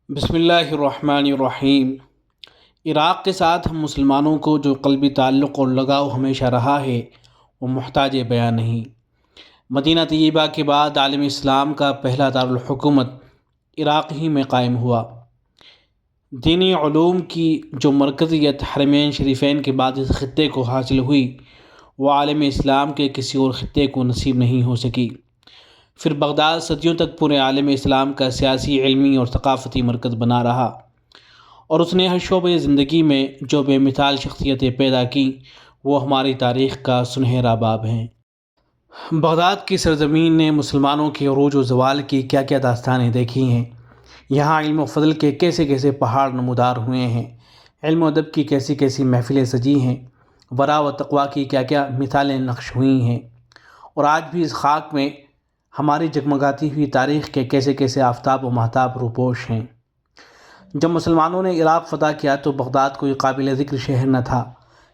بسم اللہ الرحمن الرحیم۔ عراق کے ساتھ ہم مسلمانوں کو جو قلبی تعلق اور لگاؤ ہمیشہ رہا ہے وہ محتاج بیان نہیں۔ مدینہ طیبہ کے بعد عالم اسلام کا پہلا دارالحکومت عراق ہی میں قائم ہوا۔ دینی علوم کی جو مرکزیت حرمین شریفین کے بعد اس خطے کو حاصل ہوئی وہ عالم اسلام کے کسی اور خطے کو نصیب نہیں ہو سکی۔ پھر بغداد صدیوں تک پورے عالم اسلام کا سیاسی، علمی اور ثقافتی مرکز بنا رہا، اور اس نے ہر شعبۂ زندگی میں جو بے مثال شخصیتیں پیدا کیں وہ ہماری تاریخ کا سنہرا باب ہیں۔ بغداد کی سرزمین نے مسلمانوں کے عروج و زوال کی کیا کیا داستانیں دیکھی ہیں، یہاں علم و فضل کے کیسے کیسے پہاڑ نمودار ہوئے ہیں، علم و ادب کی کیسی کیسی محفلیں سجی ہیں، ورع و تقویٰ کی کیا کیا مثالیں نقش ہوئی ہیں، اور آج بھی اس خاک میں ہماری جگمگاتی ہوئی تاریخ کے کیسے کیسے آفتاب و مہتاب روپوش ہیں۔ جب مسلمانوں نے عراق فتح کیا تو بغداد کوئی قابل ذکر شہر نہ تھا۔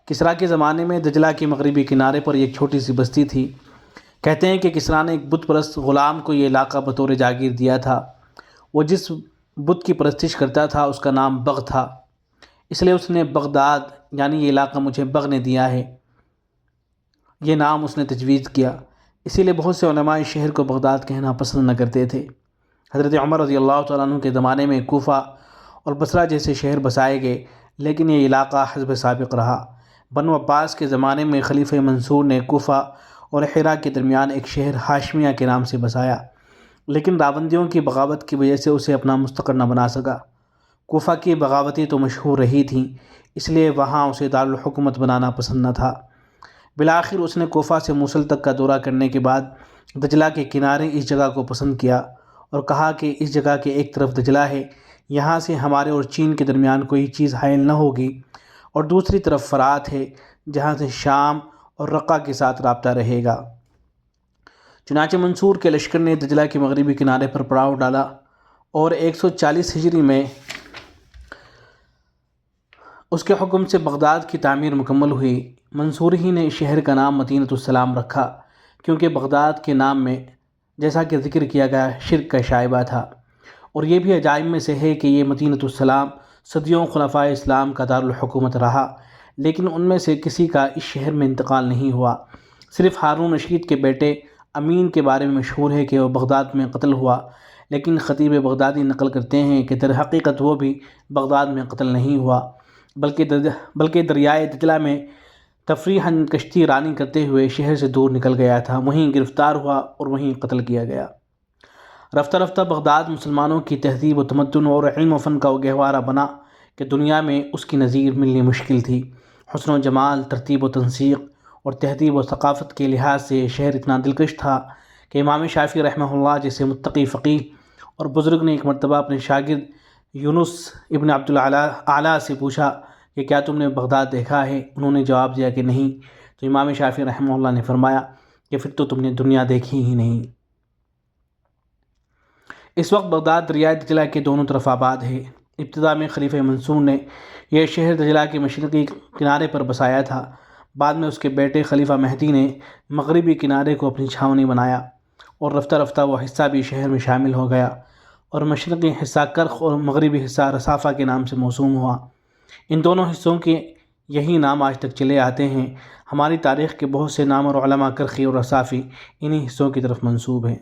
کسریٰ کے زمانے میں دجلہ کے مغربی کنارے پر ایک چھوٹی سی بستی تھی۔ کہتے ہیں کہ کسریٰ نے ایک بت پرست غلام کو یہ علاقہ بطور جاگیر دیا تھا۔ وہ جس بت کی پرستش کرتا تھا اس کا نام بغ تھا، اس لیے اس نے بغداد یعنی یہ علاقہ مجھے بغ نے دیا ہے، یہ نام اس نے تجویز کیا۔ اسی لیے بہت سے علماء اس شہر کو بغداد کہنا پسند نہ کرتے تھے۔ حضرت عمر رضی اللہ تعالیٰ عنہ کے زمانے میں کوفہ اور بصرہ جیسے شہر بسائے گئے، لیکن یہ علاقہ حزب سابق رہا۔ بنو عباس کے زمانے میں خلیفہ منصور نے کوفہ اور حرا کے درمیان ایک شہر ہاشمیہ کے نام سے بسایا، لیکن راوندیوں کی بغاوت کی وجہ سے اسے اپنا مستقر نہ بنا سکا۔ کوفہ کی بغاوتیں تو مشہور رہی تھیں، اس لیے وہاں اسے دارالحکومت بنانا پسند نہ تھا۔ بالآخر اس نے کوفہ سے موصل تک کا دورہ کرنے کے بعد دجلہ کے کنارے اس جگہ کو پسند کیا اور کہا کہ اس جگہ کے ایک طرف دجلہ ہے، یہاں سے ہمارے اور چین کے درمیان کوئی چیز حائل نہ ہوگی، اور دوسری طرف فرات ہے جہاں سے شام اور رقہ کے ساتھ رابطہ رہے گا۔ چنانچہ منصور کے لشکر نے دجلہ کے مغربی کنارے پر پڑاؤ ڈالا اور 140 ہجری میں اس کے حکم سے بغداد کی تعمیر مکمل ہوئی۔ منصور ہی نے اس شہر کا نام مدینہ السلام رکھا، کیونکہ بغداد کے نام میں جیسا کہ ذکر کیا گیا شرک کا شائبہ تھا، اور یہ بھی عجائب میں سے ہے کہ یہ مدینہ السلام صدیوں خلفائے اسلام کا دارالحکومت رہا، لیکن ان میں سے کسی کا اس شہر میں انتقال نہیں ہوا۔ صرف ہارون رشید کے بیٹے امین کے بارے میں مشہور ہے کہ وہ بغداد میں قتل ہوا، لیکن خطیب بغدادی نقل کرتے ہیں کہ در حقیقت وہ بھی بغداد میں قتل نہیں ہوا، بلکہ دریائے دجلہ میں تفریحاً کشتی رانی کرتے ہوئے شہر سے دور نکل گیا تھا، وہیں گرفتار ہوا اور وہیں قتل کیا گیا۔ رفتہ رفتہ بغداد مسلمانوں کی تہذیب و تمدن اور علم و فن کا وہ گہوارہ بنا کہ دنیا میں اس کی نظیر ملنی مشکل تھی۔ حسن و جمال، ترتیب و تنسیق اور تہذیب و ثقافت کے لحاظ سے یہ شہر اتنا دلکش تھا کہ امام شافعی رحمہ اللہ جیسے متقی فقیہ اور بزرگ نے ایک مرتبہ اپنے شاگرد یونس ابن عبد الاعلیٰ سے پوچھا کہ کیا تم نے بغداد دیکھا ہے؟ انہوں نے جواب دیا کہ نہیں، تو امام شافعی رحمہ اللہ نے فرمایا کہ پھر تو تم نے دنیا دیکھی ہی نہیں۔ اس وقت بغداد دریائے دجلہ کے دونوں طرف آباد ہے۔ ابتدا میں خلیفہ منصور نے یہ شہر دجلہ کے مشرقی کنارے پر بسایا تھا، بعد میں اس کے بیٹے خلیفہ مہدی نے مغربی کنارے کو اپنی چھاونی بنایا، اور رفتہ رفتہ وہ حصہ بھی شہر میں شامل ہو گیا، اور مشرقی حصہ کرخ اور مغربی حصہ رصافہ کے نام سے موسوم ہوا۔ ان دونوں حصوں کے یہی نام آج تک چلے آتے ہیں۔ ہماری تاریخ کے بہت سے نامور علماء کرخی اور رصافی انہی حصوں کی طرف منسوب ہیں۔